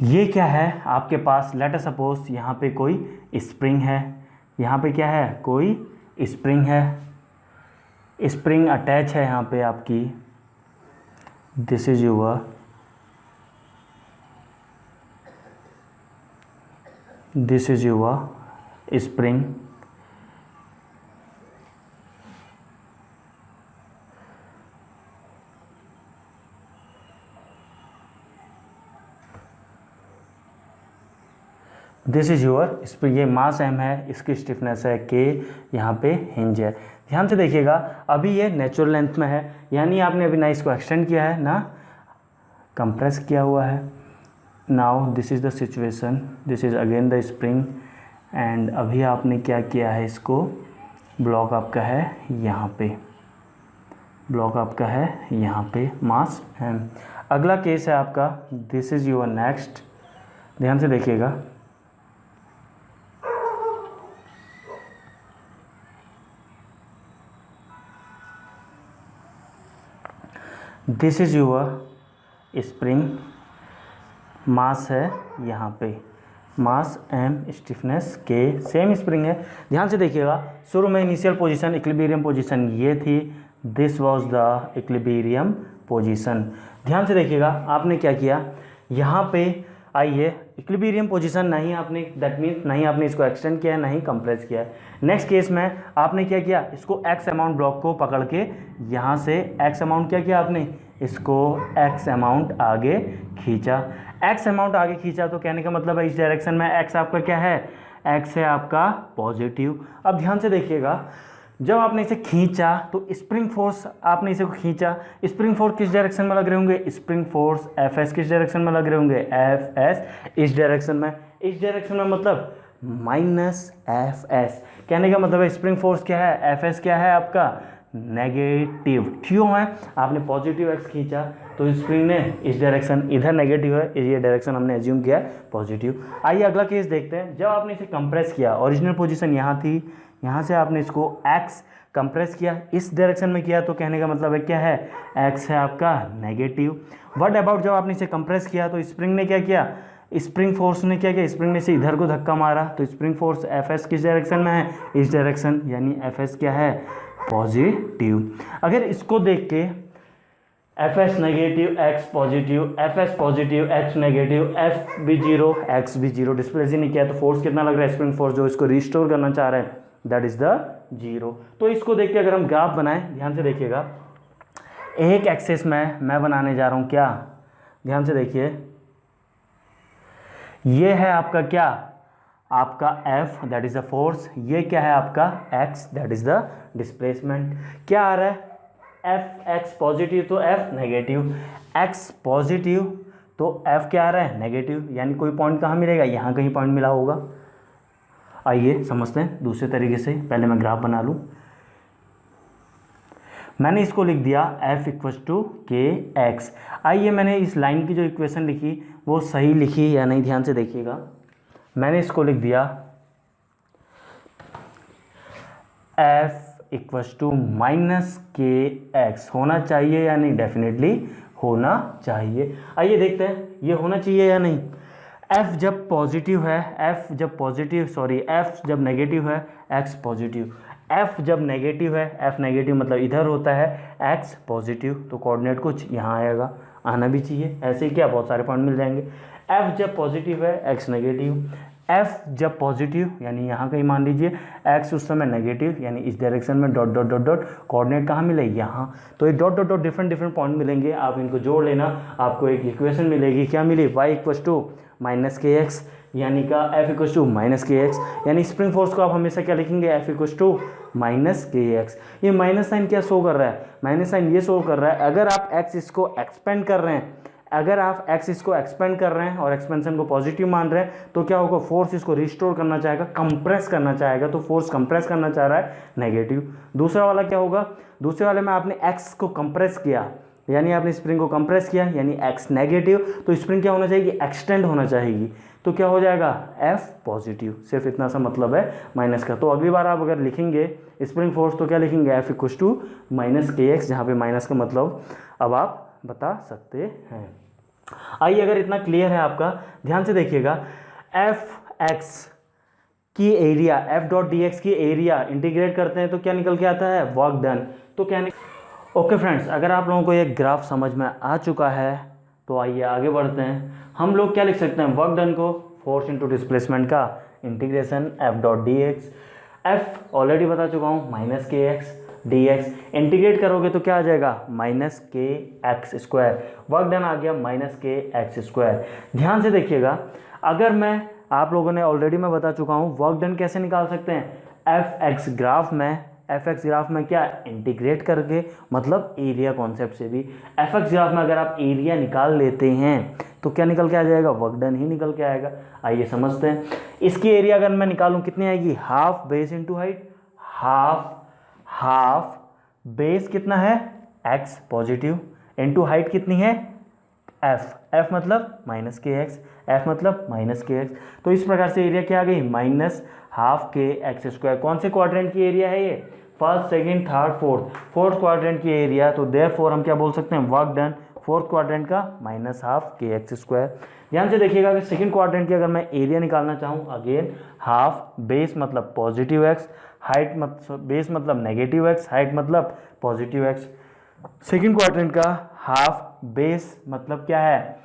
ये क्या है आपके पास, लेट अस सपोज यहाँ पे कोई स्प्रिंग है, यहाँ पे क्या है, कोई स्प्रिंग है, स्प्रिंग अटैच है यहाँ पे आपकी, this is your spring. This is your spring, ये मास m है, इसकी स्टिफनेस है k, यहाँ पे हिंज है। ध्यान से देखिएगा, अभी ये नेचुरल लेंथ में है, यानी आपने अभी ना इसको एक्सटेंड किया है ना कंप्रेस किया हुआ है। Now this is the situation, this is again the spring, and अभी आपने क्या किया है, इसको ब्लॉक आपका है यहाँ पे, ब्लॉक आपका है यहाँ पे, मास m। अगला केस है आपका, दिस इज़ योर नेक्स्ट, ध्यान से देखिएगा, दिस इज योर स्प्रिंग, मास है यहाँ पे, मास m, stiffness k, same spring है। ध्यान से देखिएगा, शुरू में इनिशियल पोजीशन इक्विलिब्रियम पोजीशन ये थी, this was the equilibrium position. ध्यान से देखिएगा, आपने क्या किया, यहाँ पे आइए इक्विलिब्रियम पोजीशन नहीं आपने, दैट मीन्स नहीं आपने इसको एक्सटेंड किया है, नहीं कंप्रेस किया है। नेक्स्ट केस में आपने क्या किया, इसको x अमाउंट ब्लॉक को पकड़ के यहाँ से x अमाउंट क्या किया आपने, इसको x अमाउंट आगे खींचा। x अमाउंट आगे खींचा तो कहने का मतलब है इस डायरेक्शन में x आपका क्या है, x है आपका पॉजिटिव। अब ध्यान से देखिएगा, जब आपने इसे खींचा तो स्प्रिंग फोर्स, आपने इसे खींचा, स्प्रिंग फोर्स किस डायरेक्शन में लग रहे होंगे, स्प्रिंग फोर्स Fs किस डायरेक्शन में लग रहे होंगे, Fs इस डायरेक्शन में, इस डायरेक्शन में मतलब -Fs। कहने का मतलब है स्प्रिंग फोर्स क्या है, Fs क्या है आपका नेगेटिव, क्यों है, आपने पॉजिटिव x खींचा तो स्प्रिंग ने इस डायरेक्शन, इधर नेगेटिव है, ये डायरेक्शन हमने एज्यूम किया पॉजिटिव। आइए अगला केस देखते हैं, जब आपने इसे कंप्रेस किया, ओरिजिनल पोजीशन यहाँ थी, यहाँ से आपने इसको x कंप्रेस किया, इस डायरेक्शन में किया तो कहने का मतलब है क्या है, x है आपका नेगेटिव। व्हाट अबाउट जब आपने इसे कंप्रेस किया तो स्प्रिंग ने क्या किया, स्प्रिंग फोर्स ने क्या किया, स्प्रिंग ने से इधर को धक्का मारा, तो स्प्रिंग फोर्स Fs किस डायरेक्शन में है, इस डायरेक्शन, यानी Fs क्या है पॉजिटिव। अगर इसको देख के Fs negative x positive, Fs positive x negative, F भी जीरो x भी जीरो, डिस्प्लेस ही नहीं किया तो फोर्स कितना लग रहा है, स्प्रिंग फोर्स जो इसको रिस्टोर करना चाह रहा है दैट इज द जीरो। तो इसको देख के अगर हम ग्राफ बनाएं, ध्यान से देखिएगा, एक एक्सेस में मैं बनाने जा रहा हूं क्या, ध्यान से देखिए, ये है आपका क्या, आपका F that is the force, ये क्या है आपका x that is the displacement. क्या आ रहा है, Fx पॉजिटिव तो F नेगेटिव, x पॉजिटिव तो F क्या आ रहा है नेगेटिव, यानी कोई पॉइंट कहाँ मिलेगा, यहाँ कहीं पॉइंट मिला होगा। आइए समझते हैं दूसरे तरीके से, पहले मैं ग्राफ बना लूँ। मैंने इसको लिख दिया F इक्वल टू के एक्स। आइए मैंने इस लाइन की जो इक्वेशन लिखी वो सही लिखी या नहीं, ध्यान से देखिएगा। मैंने इसको लिख दिया F equal to minus k x, होना चाहिए या नहीं, डेफिनेटली होना चाहिए। आइए देखते हैं ये होना चाहिए या नहीं। F जब पॉजिटिव है, F जब नेगेटिव है, x पॉजिटिव, F जब नेगेटिव है, F नेगेटिव मतलब इधर होता है, x पॉजिटिव, तो कोऑर्डिनेट कुछ यहाँ आएगा, आना भी चाहिए, ऐसे ही क्या बहुत सारे पॉइंट मिल जाएंगे। F जब पॉजिटिव है, x नेगेटिव, एफ जब पॉजिटिव यानी यहाँ कहीं मान लीजिए, एक्स उस समय नेगेटिव यानी इस डायरेक्शन में dot dot dot dot, coordinate कहाँ मिले यहाँ, तो ये dot dot dot different different point मिलेंगे, आप इनको जोड़ लेना, आपको एक इक्वेशन मिलेगी, क्या मिली, y equals to minus k x, यानी का F equals to minus k x, यानी स्प्रिंग फोर्स को आप हमेशा क्या लिखेंगे, F equals to minus k x. ये माइनस साइन क्या शो कर रहा है, माइनस साइन ये शो कर रहा है अगर आप x इसको एक्सपेंड कर रहे हैं, अगर आप x इसको एक्सपेंड कर रहे हैं और एक्सपेंशन को पॉजिटिव मान रहे हैं तो क्या होगा, फोर्स इसको रिस्टोर करना चाहेगा, कंप्रेस करना चाहेगा, तो फोर्स कंप्रेस करना चाह रहा है नेगेटिव। दूसरा वाला क्या होगा, दूसरे वाले में आपने x को कंप्रेस किया यानी आपने स्प्रिंग को कंप्रेस किया यानी x नेगेटिव, तो स्प्रिंग क्या होना चाहिए, एक्सटेंड होना चाहिए, तो क्या हो जाएगा F पॉजिटिव। सिर्फ इतना सा मतलब है माइनस का। तो अगली बार आप अगर लिखेंगे स्प्रिंग फोर्स तो क्या लिखेंगे, F equals to minus k x, जहाँ पे माइनस का मतलब अब आप बता सकते हैं। आइए, अगर इतना क्लियर है आपका, ध्यान से देखिएगा, एफ एक्स की area, F dot D x की एरिया इंटीग्रेट करते हैं तो क्या निकल के आता है, वर्क डन। तो क्या ओके फ्रेंड्स, अगर आप लोगों को ये ग्राफ समझ में आ चुका है तो आइए आगे बढ़ते हैं। हम लोग क्या लिख सकते हैं, वर्क डन को फोर्स इंटू डिस्प्लेसमेंट का integration F dot D x, F already बता चुका हूँ minus k x D x, integrate करोगे तो क्या आ जाएगा, minus k x square, work done आ गया माइनस के एक्स स्क्वायर। ध्यान से देखिएगा, अगर मैं, आप लोगों ने ऑलरेडी मैं बता चुका हूँ वर्क डन कैसे निकाल सकते हैं, एफ एक्स ग्राफ में, एफ एक्स ग्राफ में क्या इंटीग्रेट करके, मतलब एरिया कॉन्सेप्ट से भी एफ एक्स ग्राफ में अगर आप एरिया निकाल लेते हैं तो क्या निकल के आ जाएगा, वर्क डन ही निकल के आएगा। आइए समझते हैं, इसकी एरिया अगर मैं निकालूं कितनी आएगी, half base into height, half base कितना है x पॉजिटिव इंटू हाइट कितनी है f मतलब माइनस के एक्स, f मतलब माइनस के एक्स। तो इस प्रकार से एरिया क्या आ गई, माइनस हाफ के एक्स स्क्वायर। कौन से क्वाड्रेंट की एरिया है ये, first second third fourth quadrant की एरिया, तो देयरफॉर हम क्या बोल सकते हैं, वर्क डन फोर्थ क्वाड्रेंट का माइनस हाफ के एक्स स्क्वायर। ध्यान से देखिएगा कि सेकंड क्वाड्रेंट की अगर मैं एरिया निकालना चाहूँ, अगेन हाफ बेस मतलब पॉजिटिव एक्स, हाइट मतलब बेस मतलब नेगेटिव एक्स, हाइट मतलब पॉजिटिव एक्स। सेकंड क्वाड्रेंट का हाफ बेस मतलब क्या है,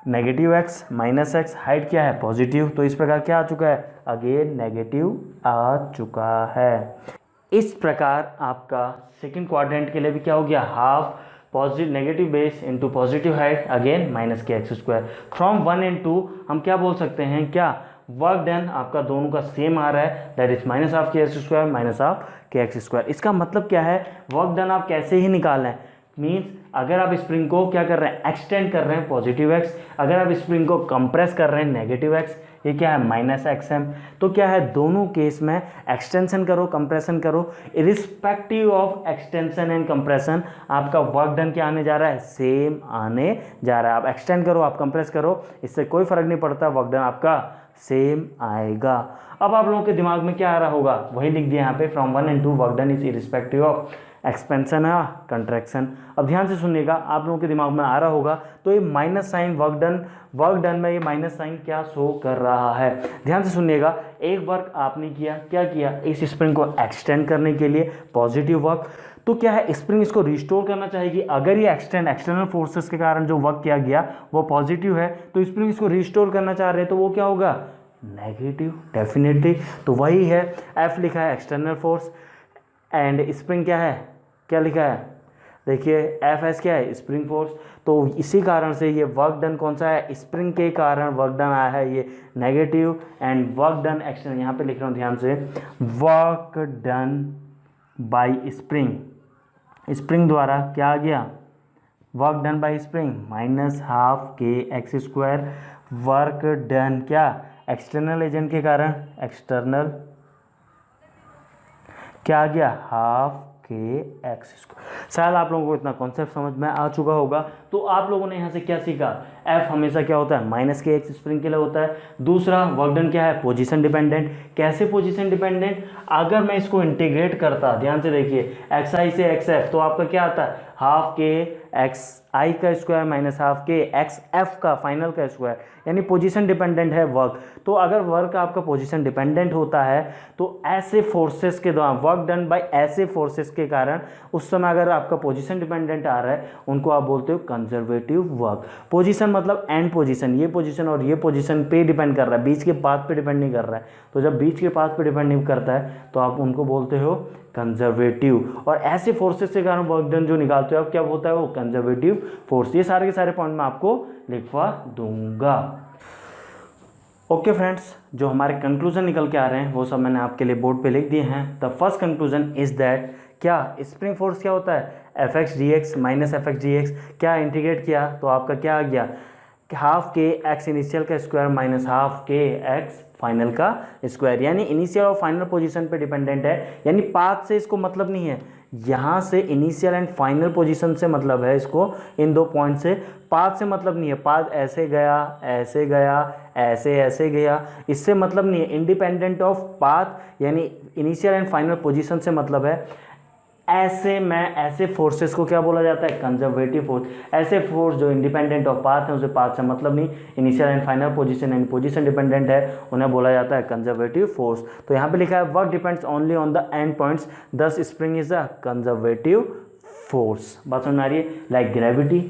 negative x minus x, height क्या है पॉजिटिव, तो इस प्रकार क्या आ चुका है, अगेन नेगेटिव आ चुका है। इस प्रकार आपका सेकंड क्वाड्रेंट के लिए भी क्या हो गया, half positive negative base into positive height, again minus k x square. From 1 and 2 हम क्या बोल सकते हैं, क्या वर्क डन आपका दोनों का सेम आ रहा है, दैट इज माइनस हाफ के एक्स स्क्वायर माइनस हाफ के एक्स स्क्वायर। इसका मतलब क्या है, वर्क डन आप कैसे ही निकाल लें, मीन्स अगर आप स्प्रिंग को क्या कर रहे हैं, एक्सटेंड कर रहे हैं पॉजिटिव एक्स, अगर आप स्प्रिंग को कंप्रेस कर रहे हैं नेगेटिव एक्स, ये क्या है माइनस एक्स एम। तो क्या है, दोनों केस में एक्सटेंशन करो कंप्रेशन करो, irrespective of extension and compression आपका वर्क डन क्या आने जा रहा है, सेम आने जा रहा है। आप एक्सटेंड करो आप कंप्रेस करो, इससे कोई फर्क नहीं पड़ता, वर्क डन आपका सेम आएगा। अब आप लोगों के दिमाग में क्या आ रहा होगा, वही लिख दिया यहाँ पे, from 1 and 2 work done is irrespective of expansion है कंट्रैक्शन। अब ध्यान से सुनिएगा, आप लोगों के दिमाग में आ रहा होगा, तो ये माइनस साइन वर्क डन में ये माइनस साइन क्या शो कर रहा है। ध्यान से सुनिएगा, एक वर्क आपने किया, क्या किया, इस स्प्रिंग को एक्सटेंड करने के लिए पॉजिटिव वर्क, तो क्या है स्प्रिंग इसको रिस्टोर करना चाहेगी। अगर ये एक्सटर्नल फोर्सेस के कारण जो वर्क किया गया वो पॉजिटिव है, तो स्प्रिंग इसको रिस्टोर करना चाह रहे हैं, तो वो क्या होगा, नेगेटिव डेफिनेटली। तो वही है, एफ लिखा है एक्सटर्नल फोर्स एंड स्प्रिंग क्या है, क्या लिखा है, देखिए एफ एस क्या है, स्प्रिंग फोर्स। तो इसी कारण से ये वर्क डन कौन सा है, स्प्रिंग के कारण वर्क डन आया है ये negative, and work done external, यहाँ पे लिख रहा हूँ ध्यान से, वर्क डन बाय स्प्रिंग द्वारा क्या आ गया, work done by spring minus half के एक्स स्क्वायर, वर्क डन क्या एक्सटर्नल एजेंट के कारण, एक्सटर्नल क्या आ गया, हाफ के एक्स स्क्वायर। शायद आप लोगों को इतना कॉन्सेप्ट समझ में आ चुका होगा। तो आप लोगों ने यहाँ से क्या सीखा, एफ हमेशा क्या होता है, माइनस के एक्स स्प्रिंग के लिए होता है। दूसरा वर्क डन क्या है, पोजीशन डिपेंडेंट। कैसे पोजीशन डिपेंडेंट, अगर मैं इसको इंटीग्रेट करता, ध्यान से देखिए, एक्स आई से एक्स एफ, तो आपका क्या आता है, हाफ के एक्स आई का स्क्वायर माइनस हाफ के एक्स एफ का फाइनल का स्क्वायर, यानी पोजीशन डिपेंडेंट है वर्क। तो अगर वर्क आपका पोजीशन डिपेंडेंट होता है तो ऐसे फोर्सेस के द्वारा, वर्क डन बाय ऐसे फोर्सेस के कारण, उस समय अगर आपका पोजीशन डिपेंडेंट आ रहा है उनको आप बोलते हो कंजर्वेटिव वर्क। पोजीशन मतलब एंड पोजीशन, ये पोजीशन और ये पोजीशन पे डिपेंड कर रहा है, बीच के पाथ पे डिपेंड नहीं कर रहा है। तो जब बीच के पाथ पे डिपेंड नहीं करता है तो आप उनको बोलते हो कंजर्वेटिव। और ऐसे फोर्सेस के कारण वर्क डन जो निकालते हो आप क्या होता है वो कंजर्वेटिव फोर्स। ये सारे के सारे पॉइंट मैं आपको लिखवा दूंगा। ओके फ्रेंड्स, जो हमारे कंक्लूजन निकल के आ रहे हैं वो सब मैंने आपके लिए बोर्ड पे लिख दिए हैं। The first conclusion is that क्या स्प्रिंग फोर्स क्या होता है, F x D x minus F x D x. क्या इंटीग्रेट किया तो आपका क्या आ गया, हाफ के एक्स इनिशियल का स्क्वायर माइनस हाफ के एक्स फाइनल का स्क्वायर। यानी इनिशियल और फाइनल पोजीशन पे डिपेंडेंट है, यानी पाथ से इसको मतलब नहीं है, यहाँ से इनिशियल एंड फाइनल पोजीशन से मतलब है इसको, इन दो पॉइंट से। पाथ से मतलब नहीं है, पाथ ऐसे गया ऐसे गया ऐसे ऐसे गया, इससे मतलब नहीं है। इंडिपेंडेंट ऑफ पाथ यानी इनिशियल एंड फाइनल पोजीशन से मतलब है। ऐसे में ऐसे फोर्सेस को क्या बोला जाता है, कंजर्वेटिव फोर्स। ऐसे फोर्स जो इंडिपेंडेंट ऑफ पाथ है उसे पाथ से मतलब नहीं, इनिशियल एंड फाइनल पोजीशन यानी पोजीशन डिपेंडेंट है, उन्हें बोला जाता है कंजर्वेटिव फोर्स। तो यहाँ पे लिखा है work depends only on the end points, this spring is a conservative force. बात समझ आ रही है। Like gravity,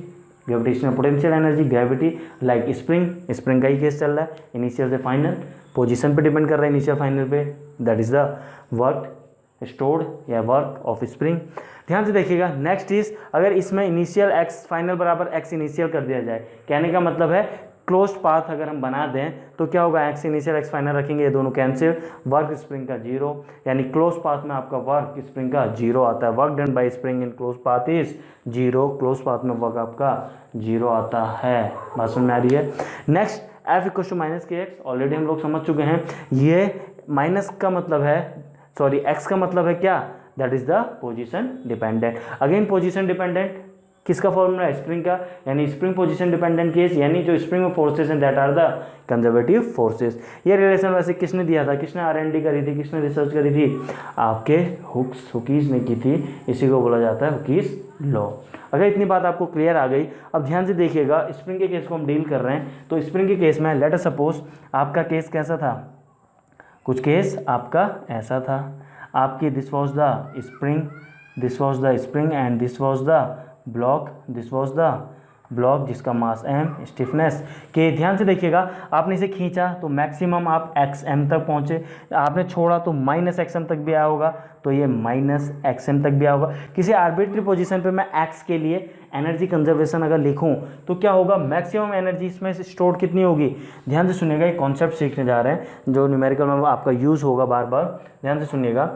gravitational potential energy, gravity. Like spring, spring का ही केस चल रहा है, इनिशियल से फाइनल पोजीशन पे डिपेंड कर रहा है, इनिशियल फाइनल पे। That is the work stored या वर्क ऑफ स्प्रिंग। ध्यान से देखिएगा। नेक्स्ट इज, अगर इसमें इनिशियल एक्स फाइनल बराबर एक्स इनिशियल कर दिया जाए, कहने का मतलब है क्लोज्ड पाथ अगर हम बना दें तो क्या होगा, एक्स इनिशियल एक्स फाइनल रखेंगे, ये दोनों कैंसिल, वर्क स्प्रिंग का जीरो। यानी क्लोज पाथ में आपका वर्क स्प्रिंग का जीरो आता है। Work done by spring in close path is zero, close path में वर्क आपका जीरो आता है। बात समझ में आ रही है। Next, F equal to minus k x, already हम लोग समझ चुके हैं। ये माइनस का मतलब है, सॉरी एक्स का मतलब है क्या, that is the position dependent. Again position dependent किसका फॉर्मूला है, स्प्रिंग का, यानी स्प्रिंग पोजीशन डिपेंडेंट केस, यानी जो स्प्रिंग में फोर्सेस हैं that are the conservative forces. ये रिलेशन वैसे किसने दिया था, किसने R&D करी थी, किसने रिसर्च करी थी, आपके हुकीज ने की थी। इसी को बोला जाता है हुकीज लॉ। अगर इतनी बात आपको क्लियर आ गई, अब ध्यान से देखिएगा। स्प्रिंग के केस को हम डील कर रहे हैं, तो स्प्रिंग के केस में लेट अस सपोज आपका केस कैसा था, कुछ केस आपका ऐसा था। आपकी this was the spring, this was the spring and this was the block, this was the block जिसका मास m, स्टिफनेस के। ध्यान से देखिएगा, आपने इसे खींचा तो मैक्सिमम आप xm तक पहुंचे, आपने छोड़ा तो -xm तक भी आया होगा, तो ये -xm तक भी आया होगा। किसी आर्बिट्री पोजीशन पे मैं x के लिए एनर्जी कंजर्वेशन अगर लिखूं तो क्या होगा, मैक्सिमम एनर्जी इसमें से स्टोर कितनी होगी। ध्यान से सुनिएगा, एक कॉन्सेप्ट सीखने जा रहे हैं जो न्यूमेरिकल में आपका यूज़ होगा बार बार। ध्यान से सुनिएगा।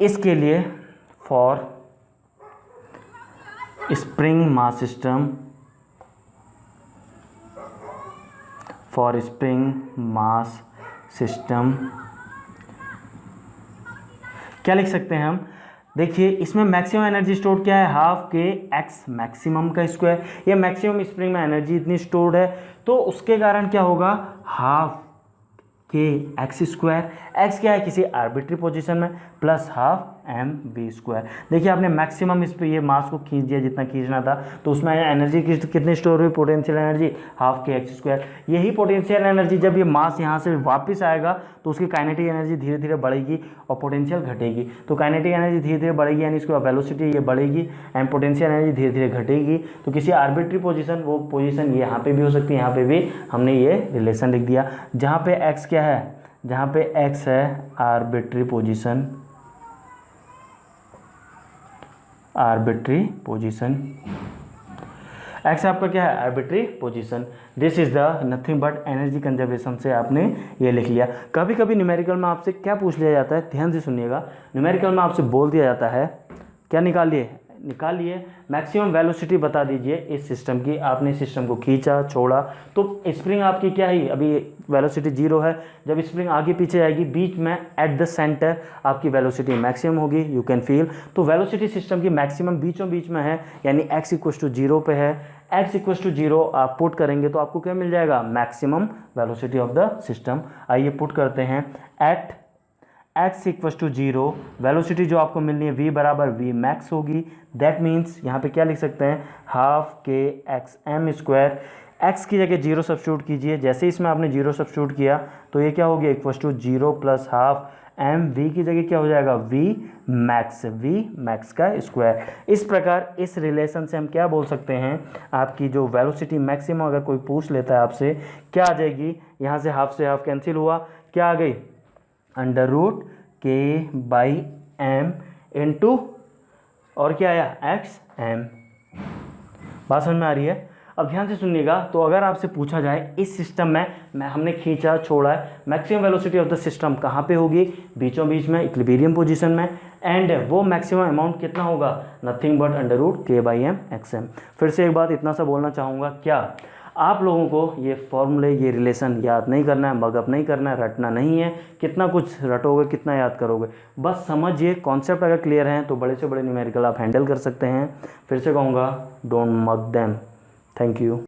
इसके लिए for spring mass system, for spring mass system क्या लिख सकते हैं हम, देखिए इसमें मैक्सिमम एनर्जी स्टोर क्या है, हाफ के एक्स मैक्सिमम का स्क्वायर। ये मैक्सिमम स्प्रिंग में एनर्जी इतनी स्टोर्ड है, तो उसके कारण क्या होगा, हाफ के एक्स स्क्वायर, एक्स क्या है किसी आर्बिट्री पोजीशन में, plus half m v square. देखिए आपने मैक्सिमम इस पर ये मास को खींच दिया जितना खींचना था, तो उसमें एनर्जी कितनी स्टोर हुई, पोटेंशियल एनर्जी हाफ के एक्स स्क्वायर। यही पोटेंशियल एनर्जी जब ये मास यहाँ से वापस आएगा तो उसकी काइनेटिक एनर्जी धीरे धीरे बढ़ेगी और पोटेंशियल घटेगी। तो काइनेटिक एनर्जी धीरे धीरे बढ़ेगी यानी इसकी वेलोसिटी ये बढ़ेगी एंड पोटेंशियल एनर्जी धीरे धीरे घटेगी। तो किसी आर्बिट्री पोजीशन, वो पोजीशन यहाँ पे भी हो सकती है, यहाँ पे भी हमने ये रिलेशन लिख दिया। जहाँ पे एक्स क्या है, जहाँ पे एक्स है arbitrary position, arbitrary position, x आपका क्या है arbitrary position. This is the nothing but energy conservation से आपने ये लिख लिया। कभी कभी न्यूमेरिकल में आपसे क्या पूछ लिया जाता है, ध्यान से सुनिएगा। न्यूमेरिकल में आपसे बोल दिया जाता है क्या निकालिए मैक्सिमम वेलोसिटी बता दीजिए इस सिस्टम की। आपने सिस्टम को खींचा छोड़ा तो स्प्रिंग आपकी क्या है, अभी वेलोसिटी 0 है। जब स्प्रिंग आगे पीछे जाएगी बीच में एट द सेंटर आपकी वेलोसिटी मैक्सिमम होगी, यू कैन फील। तो वेलोसिटी सिस्टम की मैक्सिमम बीचों बीच में है, यानी x इक्वल टू 0 पे है। x इक्वल टू 0 आप पुट करेंगे तो आपको क्या मिल जाएगा, maximum velocity of the system. आइए पुट करते हैं, at x equal to 0 velocity जो आपको मिलनी है v बराबर v मैक्स होगी। दैट मीन्स यहाँ पे क्या लिख सकते हैं, हाफ के एक्स एम स्क्वायर। x की जगह 0 सब्स्टिट्यूट कीजिए, जैसे इसमें आपने 0 सब्स्टिट्यूट किया तो ये क्या हो गया, equal to 0 plus half m v की जगह क्या हो जाएगा, वी मैक्स का स्क्वायर। इस प्रकार इस रिलेशन से हम क्या बोल सकते हैं, आपकी जो वेलोसिटी मैक्सिमम अगर कोई पूछ लेता है आपसे, क्या आ जाएगी, यहाँ से हाफ कैंसिल हुआ, क्या आ गई, अंडर रूट के बाई एम इंटू और क्या आया, एक्स एम। बात समझ में आ रही है। अब ध्यान से सुनिएगा, तो अगर आपसे पूछा जाए इस सिस्टम में हमने खींचा छोड़ा है, maximum velocity of the system कहाँ पे होगी, बीचों बीच में इक्विलिब्रियम पोजीशन में, एंड वो मैक्सिमम अमाउंट कितना होगा, नथिंग बट अंडर रूट के बाई एम एक्स एम। फिर से एक बात इतना सा बोलना चाहूँगा, क्या आप लोगों को ये फॉर्मूले, ये रिलेशन याद नहीं करना है, मगअप नहीं करना है, रटना नहीं है, कितना कुछ रटोगे कितना याद करोगे, बस समझिए। कॉन्सेप्ट अगर क्लियर हैं तो बड़े से बड़े न्यूमेरिकल आप हैंडल कर सकते हैं। फिर से कहूँगा, don't mug them. Thank you.